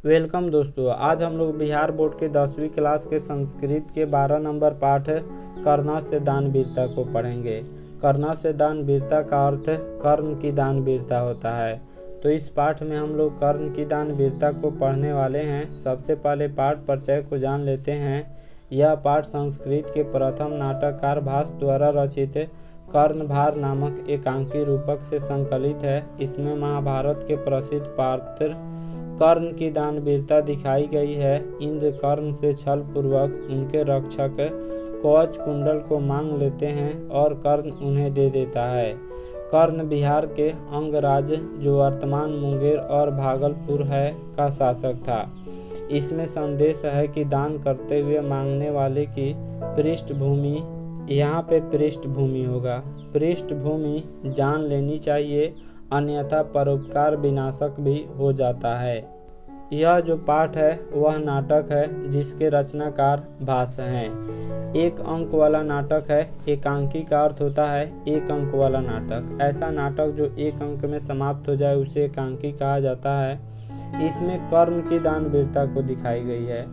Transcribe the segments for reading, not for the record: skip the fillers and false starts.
Welcome दोस्तों, आज हम लोग बिहार बोर्ड के 10वीं क्लास के संस्कृत के 12 नंबर पाठ कर्णा से दानवीरता को पढ़ेंगे। कर्णा से दानवीरता का अर्थ कर्ण की दानवीरता होता है। तो इस पाठ में हम लोग कर्ण की दानवीरता को पढ़ने वाले हैं। सबसे पहले पाठ परिचय को जान लेते हैं। यह पाठ संस्कृत के प्रथम नाटककार भास द्वारा रचित कर्णभार नामक एकांकी रूपक से संकलित है। इसमें महाभारत के प्रसिद्ध पात्र कर्ण की दानवीरता दिखाई गई है। इंद्र कर्ण से छल पूर्वक उनके रक्षक कवच कुंडल को मांग लेते हैं और कर्ण उन्हें दे देता है। कर्ण बिहार के अंगराज, जो वर्तमान मुंगेर और भागलपुर है, का शासक था। इसमें संदेश है कि दान करते हुए मांगने वाले की पृष्ठभूमि, यहाँ पे पृष्ठभूमि होगा, पृष्ठभूमि जान लेनी चाहिए, अन्यथा परोपकार विनाशक भी हो जाता है। यह जो पाठ है वह नाटक है जिसके रचनाकार भास हैं। एक अंक वाला नाटक है। एकांकी का अर्थ होता है एक अंक वाला नाटक। ऐसा नाटक जो एक अंक में समाप्त हो जाए उसे एकांकी कहा जाता है। इसमें कर्ण की दानवीरता को दिखाई गई है।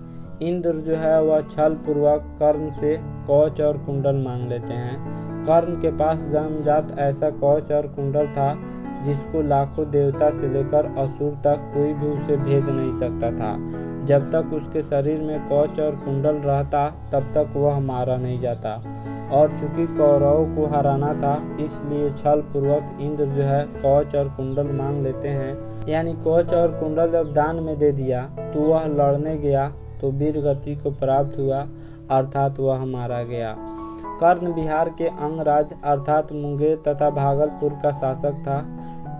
इंद्र जो है वह छल पूर्वक कर्ण से कवच और कुंडल मांग लेते हैं। कर्ण के पास जन्मजात ऐसा कवच और कुंडल था जिसको लाखों देवता से लेकर असुर तक कोई भी उसे भेद नहीं सकता था। जब तक उसके शरीर में कवच और कुंडल रहता तब तक वह मारा नहीं जाता। और चूंकि कौरवों को हराना था, इसलिए छल पूर्वक इंद्र जो है कवच और कुंडल मांग लेते हैं। यानी कवच और कुंडल जब दान में दे दिया तो वह लड़ने गया तो वीर गति को प्राप्त हुआ, अर्थात वह मारा गया। कर्ण बिहार के अंगराज अर्थात मुंगेर तथा भागलपुर का शासक था।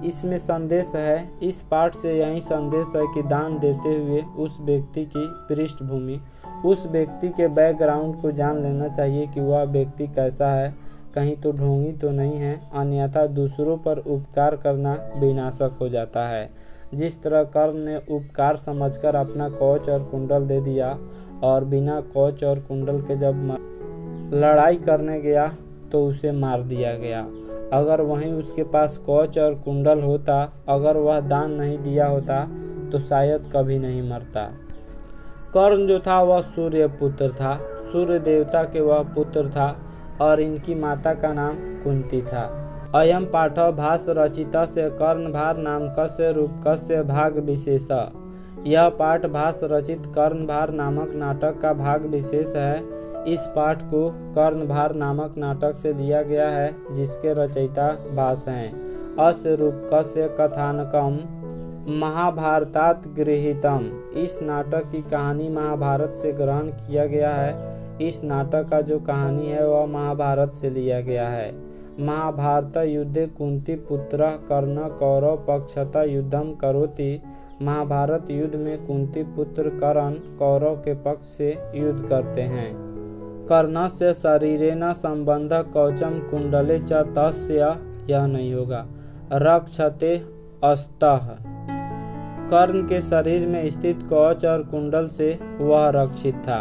इसमें संदेश है, इस पाठ से यही संदेश है कि दान देते हुए उस व्यक्ति की पृष्ठभूमि, उस व्यक्ति के बैकग्राउंड को जान लेना चाहिए कि वह व्यक्ति कैसा है, कहीं तो ढोंगी तो नहीं है, अन्यथा दूसरों पर उपकार करना विनाशक हो जाता है। जिस तरह कर्ण ने उपकार समझकर अपना कवच और कुंडल दे दिया और बिना कवच और कुंडल के जब लड़ाई करने गया तो उसे मार दिया गया। अगर वहीं उसके पास कवच और कुंडल होता, अगर वह दान नहीं दिया होता तो शायद कभी नहीं मरता। कर्ण जो था वह सूर्य पुत्र था, सूर्य देवता के वह पुत्र था और इनकी माता का नाम कुंती था। अयम पाठ भास रचिता से कर्णभार नामकस्य रूपकस्य भाग विशेष। यह पाठ भास रचित कर्णभार नामक नाटक का भाग विशेष है। इस पाठ को कर्णभार नामक नाटक से लिया गया है जिसके रचयिता भास हैं। अस्य रूपकस्य कथानकम महाभारतात गृहीतम। इस नाटक की कहानी महाभारत से ग्रहण किया गया है। इस नाटक का जो कहानी है वह महाभारत से लिया गया है। महाभारत युद्धे कुंती पुत्र कर्ण कौरव पक्षतः युद्धम करोति। महाभारत युद्ध में कुंती पुत्र कर्ण कौरव के पक्ष से युद्ध करते हैं। कर्णस्य शरीरेण संबंध कवचम कुंडले च तस्य, यह नहीं होगा, रक्षते अस्तः। कर्ण के शरीर में स्थित कवच और कुंडल से वह रक्षित था।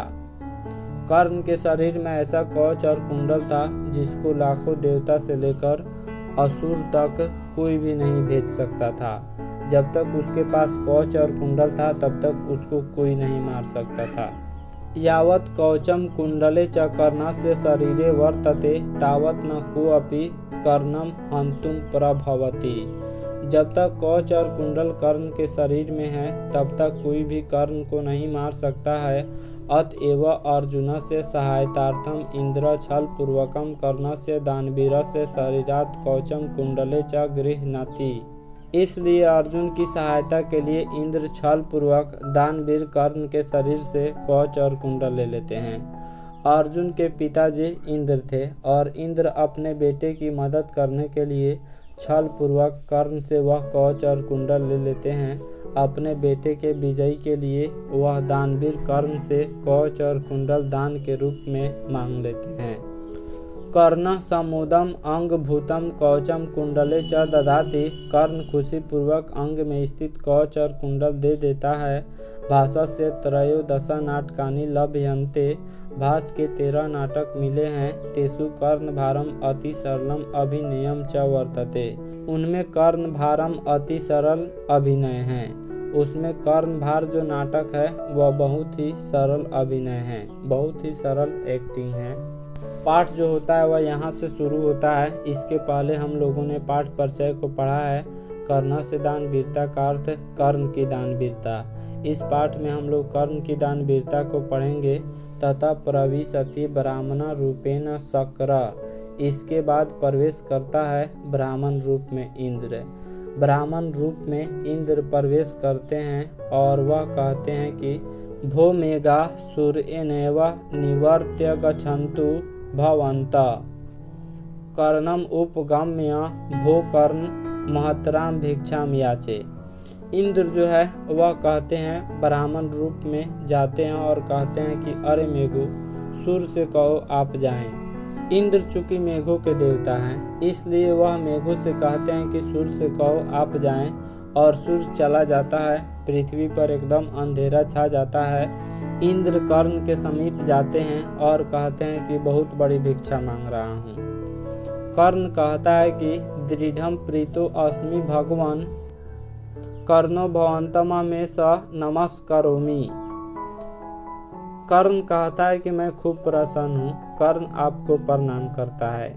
कर्ण के शरीर में ऐसा कवच और कुंडल था जिसको लाखों देवता से लेकर असुर तक कोई भी नहीं भेद सकता था। जब तक उसके पास कवच और कुंडल था तब तक उसको कोई नहीं मार सकता था। यावत् कवचम कुंडले च कर्णस्य शरीरे वर्तते तावत् न कोऽपि कर्णम हन्तुं प्रभवति। जब तक कवच और कुंडल कर्ण के शरीर में है तब तक कोई भी कर्ण को नहीं मार सकता है। अतएव अर्जुनस्य सहायतार्थम इंद्र छल पूर्वकम कर्णस्य दानवीरस्य शरीरात् कवचम कुंडले च गृह्णाति। इसलिए अर्जुन की सहायता के लिए इंद्र छल पूर्वक दानवीर कर्ण के शरीर से कवच और कुंडल ले लेते हैं। अर्जुन के पिताजी इंद्र थे और इंद्र अपने बेटे की मदद करने के लिए छल पूर्वक कर्ण से वह कवच और कुंडल ले लेते हैं। अपने बेटे के विजय के लिए वह दानवीर कर्ण से कवच और कुंडल दान के रूप में मांग लेते हैं। कर्ण समुदम अंग भूतम कवचम कुंडले च ददाति। कर्ण खुशी पूर्वक अंग में स्थित कवच और कुंडल दे देता है। भाषा से त्रयोदश नाटकानि लभ्यन्ते। भास के 13 नाटक मिले हैं। तेषु कर्णभारम अति सरलम अभिनयम च वर्तते। उनमें कर्णभारम अति सरल अभिनय है उसमें कर्णभार जो नाटक है वह बहुत ही सरल अभिनय है, बहुत ही सरल एक्टिंग है। पाठ जो होता है वह यहाँ से शुरू होता है। इसके पहले हम लोगों ने पाठ परिचय को पढ़ा है। कर्ण से दान वीरता का अर्थ कर्ण की दान वीरता। इस पाठ में हम लोग कर्ण की दान वीरता को पढ़ेंगे। तथा प्रविशति ब्राह्मण रूपेण शक्र। इसके बाद प्रवेश करता है ब्राह्मण रूप में इंद्र। ब्राह्मण रूप में इंद्र प्रवेश करते हैं और वह कहते हैं कि भो मेघा सूर्येनैव निवर्त्य गच्छन्तु भवन्तः कर्णम उपगम्य भो कर्ण महतराम भिक्षाम याचे। इंद्र जो है वह कहते हैं, ब्राह्मण रूप में जाते हैं और कहते हैं कि अरे मेघो, सूर्य से कहो आप जाएं। इंद्र चूंकि मेघों के देवता हैं, इसलिए वह मेघों से कहते हैं कि सूर्य से कहो आप जाएं। और सूर्य चला जाता है, पृथ्वी पर एकदम अंधेरा छा जाता है। इंद्र कर्ण के समीप जाते हैं और कहते हैं कि बहुत बड़ी भिक्षा मांग रहा हूँ। कर्ण कहता है कि दृढ़ं प्रीतो अस्मि भगवान कर्णो भवन्तम में स नमस्करोमि। कर्ण कहता है कि मैं खूब प्रसन्न हूँ। कर्ण आपको प्रणाम करता है।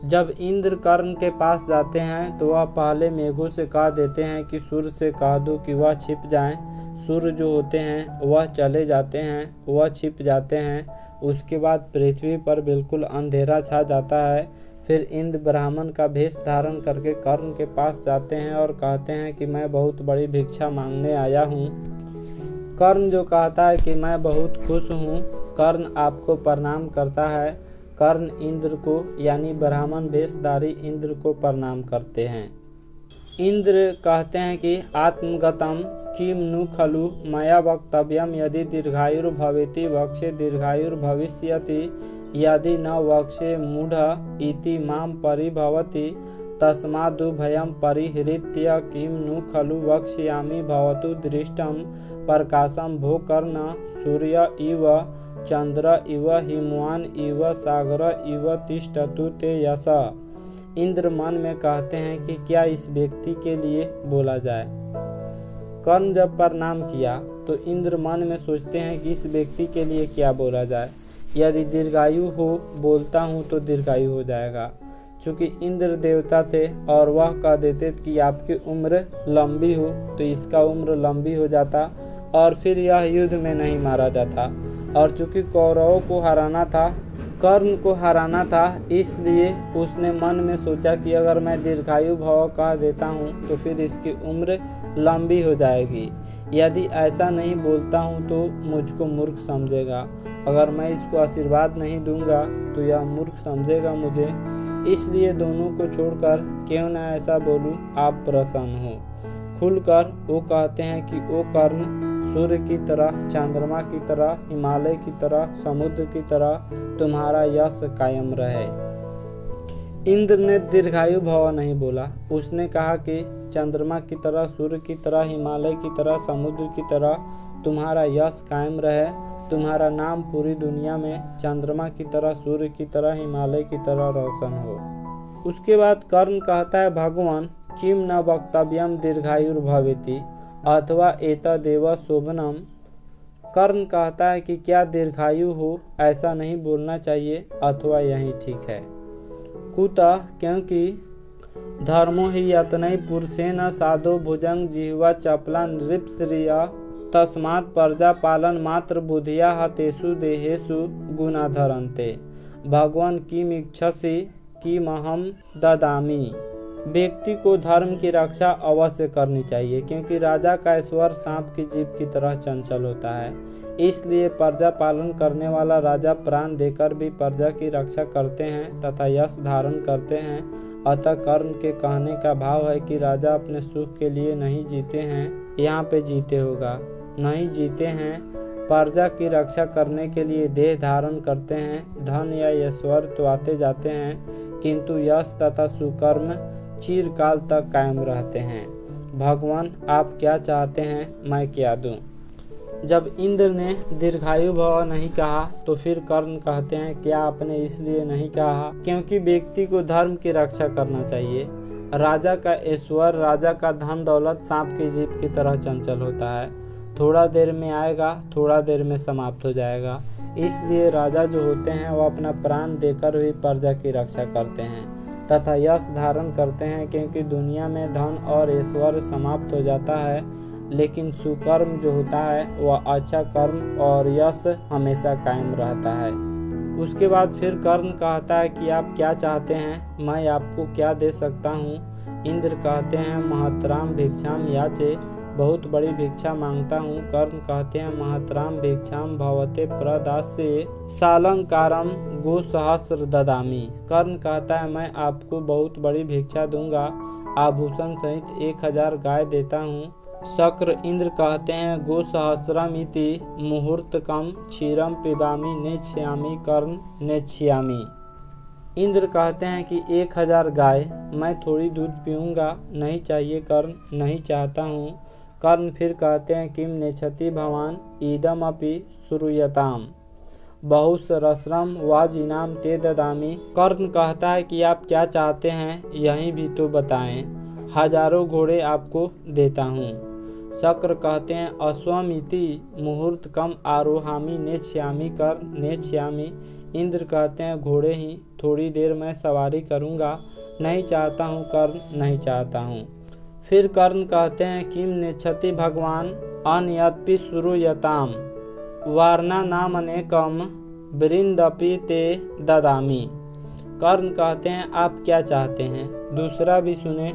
जब इंद्र कर्ण के पास जाते हैं तो वह पहले मेघों से कह देते हैं कि सूर्य से कह दो कि वह छिप जाएं। सूर्य जो होते हैं वह चले जाते हैं, वह छिप जाते हैं। उसके बाद पृथ्वी पर बिल्कुल अंधेरा छा जाता है। फिर इंद्र ब्राह्मण का वेश धारण करके कर्ण के पास जाते हैं और कहते हैं कि मैं बहुत बड़ी भिक्षा मांगने आया हूँ। कर्ण जो कहता है कि मैं बहुत खुश हूँ। कर्ण आपको प्रणाम करता है। कर्ण इंद्र को यानी ब्राह्मण वेशधारी इंद्र को प्रणाम करते हैं। इंद्र कहते हैं कि आत्मगतम किम नु खलु मया वक्तव्यम यदि दीर्घायुर्भवेति वक्षे दीर्घायुर्भविष्यति यदि न वक्षे मूढ़ इति माम परिभवति तस्मादुभयं परिहृत्य किम नु खलु वक्ष्यामि भवतु दृष्टं प्रकाशं भो कर्ण सूर्य इव चंद्र इव हिमवान इव सागर इव तिष्ठतु ते यश। इंद्र मन में कहते हैं कि क्या इस व्यक्ति के लिए बोला जाए। कर्ण जब प्रणाम किया तो इंद्र मन में सोचते हैं कि इस व्यक्ति के लिए क्या बोला जाए। यदि दीर्घायु हो बोलता हूँ तो दीर्घायु हो जाएगा। चूँकि इंद्र देवता थे और वह कह देते कि आपकी उम्र लंबी हो तो इसका उम्र लंबी हो जाता और फिर यह युद्ध में नहीं मारा जाता। और चूँकि कौरवों को हराना था, कर्ण को हराना था, इसलिए उसने मन में सोचा कि अगर मैं दीर्घायु भव कह देता हूँ तो फिर इसकी उम्र लंबी हो जाएगी। यदि ऐसा नहीं बोलता हूँ तो मुझको मूर्ख समझेगा। अगर मैं इसको आशीर्वाद नहीं दूंगा तो यह मूर्ख समझेगा मुझे। इसलिए दोनों को छोड़कर क्यों न ऐसा बोलूं, आप प्रसन्न हो। खुलकर वो कहते हैं कि ओ कर्ण, सूर्य की तरह, चंद्रमा की तरह, हिमालय की तरह, समुद्र की तरह तुम्हारा यश कायम रहे। इंद्र ने दीर्घायु भव नहीं बोला। उसने कहा कि चंद्रमा की तरह, सूर्य की तरह, हिमालय की तरह, समुद्र की तरह तुम्हारा यश कायम रहे। तुम्हारा नाम पूरी दुनिया में चंद्रमा की तरह, सूर्य की तरह, हिमालय की तरह रोशन हो। उसके बाद कर्ण कहता है, भगवान किम न वक्तव्यम दीर्घायुर्भवेति अथवा एतदेव शोभनम। कर्ण कहता है कि क्या दीर्घायु हो ऐसा नहीं बोलना चाहिए अथवा यही ठीक है। कुतः क्योंकि धर्मो ही यतनै पुरुषेण साधो भुजंग जिह्वा चपला नृपश्रिया तस्मात् प्रजा पालन मात्र बुद्धिया हतेषु देहेषु गुणा धरन्ते भगवान किम इच्छसि किमहम ददामि। व्यक्ति को धर्म की रक्षा अवश्य करनी चाहिए क्योंकि राजा का स्वर सांप की जीभ की तरह चंचल होता है। इसलिए प्रजा पालन करने वाला राजा प्राण देकर भी प्रजा की रक्षा करते हैं तथा यश धारण करते हैं। अतः कर्ण के कहने का भाव है कि राजा अपने सुख के लिए नहीं जीते हैं, यहाँ पे जीते होगा, नहीं जीते हैं, प्रजा की रक्षा करने के लिए देह धारण करते हैं। धन या ऐश्वर्य तो आते जाते हैं किंतु यश तथा सुकर्म चिरकाल तक कायम रहते हैं। भगवान आप क्या चाहते हैं, मैं क्या दूं। जब इंद्र ने दीर्घायु भव नहीं कहा तो फिर कर्ण कहते हैं क्या आपने इसलिए नहीं कहा क्योंकि व्यक्ति को धर्म की रक्षा करना चाहिए। राजा का ऐश्वर्य, राजा का धन दौलत सांप की जीभ की तरह चंचल होता है, थोड़ा देर में आएगा, थोड़ा देर में समाप्त हो जाएगा। इसलिए राजा जो होते हैं वह अपना प्राण देकर भी प्रजा की रक्षा करते हैं तथा यश धारण करते हैं, क्योंकि दुनिया में धन और ऐश्वर्य समाप्त हो जाता है, लेकिन सुकर्म जो होता है वह अच्छा कर्म और यश हमेशा कायम रहता है। उसके बाद फिर कर्ण कहता है कि आप क्या चाहते हैं, मैं आपको क्या दे सकता हूँ। इंद्र कहते हैं महतराम भिक्षाम याचे, बहुत बड़ी भिक्षा मांगता हूँ। कर्ण कहते हैं महतराम भिक्षाम भवते प्रदास्ये सालंकारम गोसहस्र ददामी। कर्ण कहता है मैं आपको बहुत बड़ी भिक्षा दूंगा, आभूषण सहित 1000 गाय देता हूँ। शक्र इंद्र कहते हैं गोसहस्रमिति मुहूर्तकम क्षीरम पिबामी नेच्छयामि कर्ण नेच्छयामि। इंद्र कहते हैं कि 1000 गाय, मैं थोड़ी दूध पीऊँगा, नहीं चाहिए कर्ण, नहीं चाहता हूँ। कर्ण फिर कहते हैं किम नेच्छति भवान ईदम अपि श्रूयताम बहुसहस्रम वाजिनाम ते ददामी। कर्ण कहता है कि आप क्या चाहते हैं, यही भी तो बताएं, हजारों घोड़े आपको देता हूँ। शक्र कहते हैं अश्वमिति मुहूर्त कम आरोहामी नेच्छयामि कर्ण नेच्छयामि। इंद्र कहते हैं घोड़े ही, थोड़ी देर में सवारी करूँगा, नहीं चाहता हूँ कर्ण, नहीं चाहता हूँ। फिर कर्ण कहते हैं किम नेच्छति भगवान अन्यदपि श्रूयताम वारणा नाम अनेकम वृंदपि ते ददामी। कर्ण कहते हैं आप क्या चाहते हैं, दूसरा भी सुने,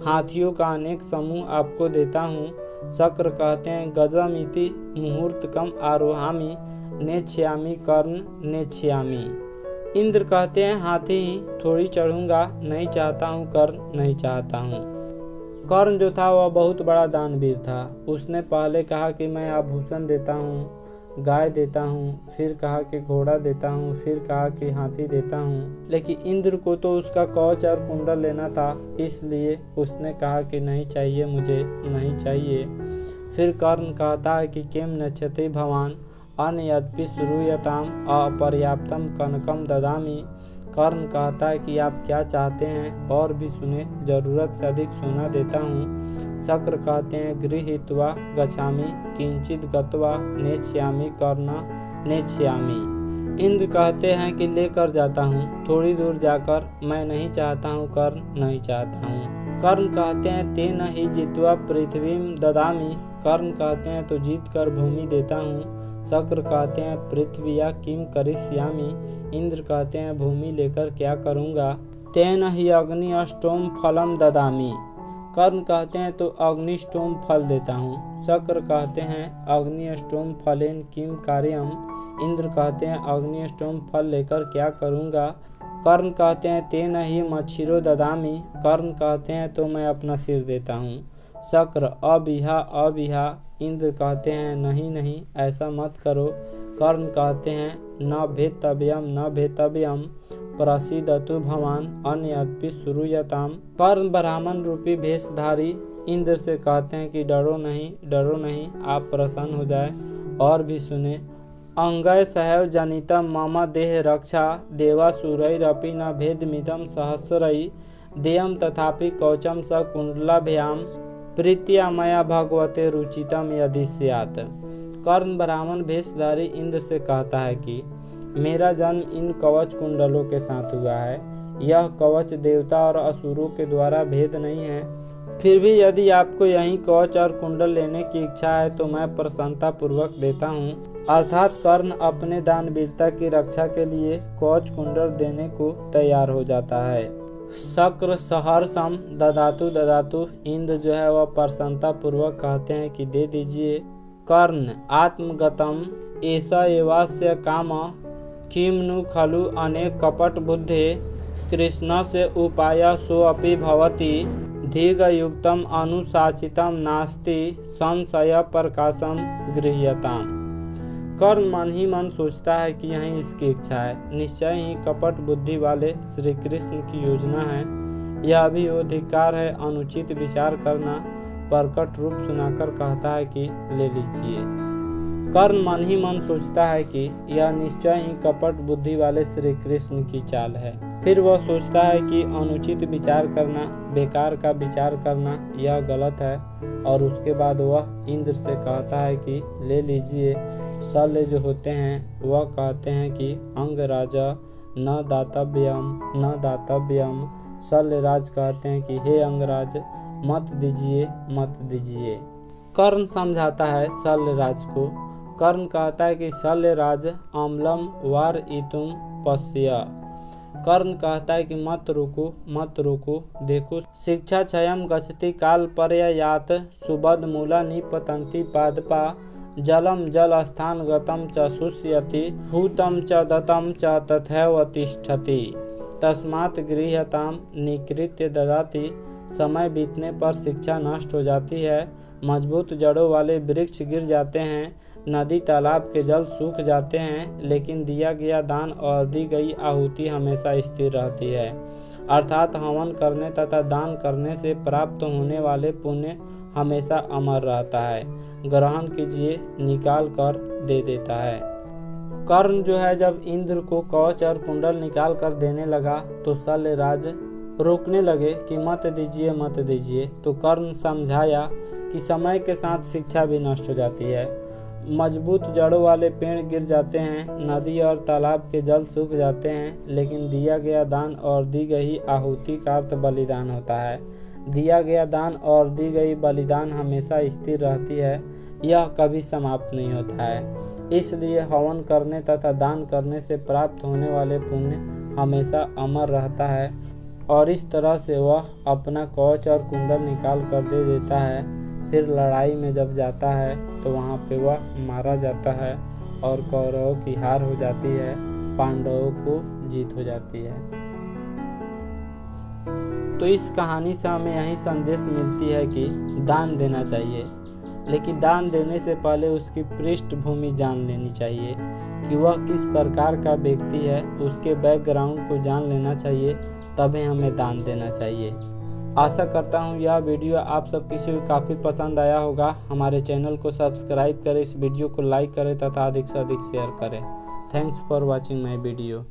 हाथियों का अनेक समूह आपको देता हूँ। शक्र कहते हैं गजमिति मुहूर्त कम आरोहामी नेच्छयामि कर्ण नेच्छयामि। इंद्र कहते हैं हाथी ही, थोड़ी चढ़ूंगा, नहीं चाहता हूँ कर्ण, नहीं चाहता हूँ। कर्ण जो था वह बहुत बड़ा दानवीर था। उसने पहले कहा कि मैं आभूषण देता हूँ, गाय देता हूँ, फिर कहा कि घोड़ा देता हूँ, फिर कहा कि हाथी देता हूँ। लेकिन इंद्र को तो उसका कवच और कुंडल लेना था, इसलिए उसने कहा कि नहीं चाहिए, मुझे नहीं चाहिए। फिर कर्ण कहता है कि किम नेच्छति भवान अन्यदपि श्रूयताम अपर्याप्तम कनकम ददामी। कर्ण कहता है कि आप क्या चाहते हैं, और भी सुने, जरूरत से अधिक सोना देता हूँ। शक्र कहते हैं गृहीत्वा गच्छामि किंचित गत्वा नेच्छयामि कर्ण नेच्छयामि। इंद्र कहते हैं कि लेकर जाता हूँ, थोड़ी दूर जाकर, मैं नहीं चाहता हूँ कर्ण, नहीं चाहता हूँ। कर्ण कहते हैं तेन ही जित्वा पृथ्वीम ददामी। कर्ण कहते हैं तो जीत कर भूमि देता हूँ। शक्र कहते हैं पृथ्विया किम करिष्यामि। इंद्र कहते हैं भूमि लेकर क्या करूँगा। तेन ही अग्नि अष्टोम फलम ददामी। कर्ण कहते हैं तो अग्निष्टोम फल देता हूँ। शक्र कहते हैं अग्निष्टोम फलेन किम कार्यम। इंद्र कहते हैं अग्निष्टोम फल लेकर क्या करूँगा। कर्ण कहते हैं तेन ही मच्छिरो ददामी। कर्ण कहते हैं तो मैं अपना सिर देता हूँ। शक्र अबिहा अबिहा। इंद्र कहते हैं नहीं नहीं, ऐसा मत करो। कर्ण कहते हैं न भेतव्यम न भेतव्यम प्रसीदतु भवान अन्यदपि श्रूयताम। कर्ण ब्राह्मण रूपी भेषधारी इंद्र से कहते हैं कि डरो नहीं, डरो नहीं, आप प्रसन्न हो जाए। और भी सुने, अंगय सहैव जनितम मम देह रक्षा देवासुरैरपि न भेदमिदं सहस्रै देयम तथापि कवचम स कुंडलाभ्याम प्रीत्या मया भगवते रुचितम यदि स्यात्। कर्ण ब्राह्मण भेषधारी इंद्र से कहता है कि मेरा जन्म इन कवच कुंडलों के साथ हुआ है। यह कवच देवता और असुरों के द्वारा भेद नहीं है। फिर भी यदि आपको यही कवच और कुंडल लेने की इच्छा है तो मैं प्रसन्नता पूर्वक देता हूँ। अर्थात कर्ण अपने दानवीरता की रक्षा के लिए कवच कुंडल देने को तैयार हो जाता है। शक्र सहर्षम ददातु ददातु। इंद्र जो है वह प्रसन्नता पूर्वक कहते हैं कि दे दीजिए। कर्ण आत्मगतम ऐसा एवास्य काम किम नु खलु अनेक कपट बुद्धे कृष्ण से उपाय सोअपि भवति धीर्घयुक्तम अनुशासितम नास्ति संशय प्रकाशम गृह्यताम। कर्ण मन ही मन सोचता है कि यही इसकी इच्छा है, निश्चय ही कपट बुद्धि वाले श्री कृष्ण की योजना है। यह भी वो धिक्कार है, अनुचित विचार करना। प्रकट रूप सुनाकर कहता है कि ले लीजिए। कर्ण मन ही मन सोचता है कि यह निश्चय ही कपट बुद्धि वाले श्री कृष्ण की चाल है। फिर वह सोचता है कि अनुचित विचार करना, बेकार का विचार करना यह गलत है, और उसके बाद वह इंद्र से कहता है कि ले लीजिए। शल्य जो होते हैं वह कहते हैं कि अंगराजा न दातव्यम। शल्यराज कहते हैं कि हे अंगराज, मत दीजिए। कर्ण समझाता है शल्यराज को। कर्ण कहता है कि शल्यराज अम्लम वारयितुम पश्य। कर्ण कहता है कि मत रुको, देखो शिक्षा क्षयम गच्छति काल पर्ययात सुबद मूला निपतन्ति पादपा जलम जल स्थान गतम च शुष्यति भूतम च दतम च तथैव तिष्ठति तस्मात् गृह्यताम निकृत्य ददाति। समय बीतने पर शिक्षा नष्ट हो जाती है, मजबूत जड़ों वाले वृक्ष गिर जाते हैं, नदी तालाब के जल सूख जाते हैं, लेकिन दिया गया दान और दी गई आहुति हमेशा स्थिर रहती है। अर्थात हवन करने तथा दान करने से प्राप्त होने वाले पुण्य हमेशा अमर रहता है। ग्रहण कीजिए, निकाल कर दे देता है। कर्ण जो है जब इंद्र को कवच और कुंडल निकाल कर देने लगा तो शल्यराज रोकने लगे कि मत दीजिए। तो कर्ण समझाया कि समय के साथ शिक्षा भी नष्ट हो जाती है, मजबूत जड़ों वाले पेड़ गिर जाते हैं, नदी और तालाब के जल सूख जाते हैं, लेकिन दिया गया दान और दी गई आहुति का अर्थ बलिदान होता है। दिया गया दान और दी गई बलिदान हमेशा स्थिर रहती है, यह कभी समाप्त नहीं होता है। इसलिए हवन करने तथा दान करने से प्राप्त होने वाले पुण्य हमेशा अमर रहता है। और इस तरह से वह अपना कवच और कुंडल निकाल कर दे देता है। फिर लड़ाई में जब जाता है तो वहाँ पे वह मारा जाता है और कौरवों की हार हो जाती है, पांडवों को जीत हो जाती है। तो इस कहानी से हमें यही संदेश मिलती है कि दान देना चाहिए, लेकिन दान देने से पहले उसकी पृष्ठभूमि जान लेनी चाहिए कि वह किस प्रकार का व्यक्ति है, उसके बैकग्राउंड को जान लेना चाहिए, तभी हमें दान देना चाहिए। आशा करता हूँ यह वीडियो आप सब किसी को काफ़ी पसंद आया होगा। हमारे चैनल को सब्सक्राइब करें, इस वीडियो को लाइक करें तथा अधिक से अधिक शेयर करें। Thanks for watching my video.